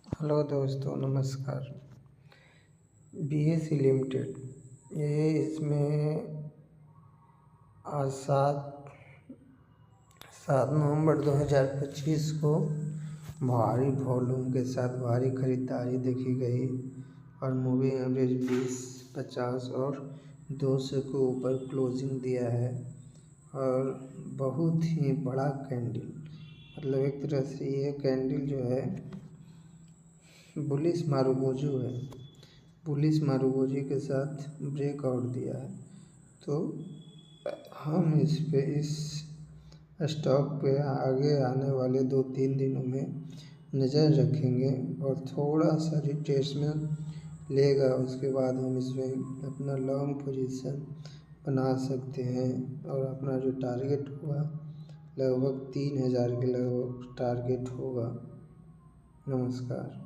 Hello दोस्तों, नमस्कार। BSE limited ये इसमें आज 7 नवंबर 2025 को भारी वॉल्यूम के साथ भारी खरीदारी देखी गई और मूविंग एवरेज 20, 50 और 200 के ऊपर क्लोजिंग दिया है। और बहुत ही बड़ा कैंडल, मतलब एक तरह से ये कैंडल जो है बुलिश मारुबोजू है, बुलिश मारुबोजू के साथ ब्रेकआउट दिया है। तो हम इस स्टॉक पे आगे आने वाले 2-3 दिनों में नज़र रखेंगे और थोड़ा सा रिट्रेसमेंट लेगा, उसके बाद हम इसमें अपना लॉन्ग पोजीशन बना सकते हैं। और अपना जो टारगेट होगा लगभग 3000 के लगभग टारगेट होगा। नमस्कार।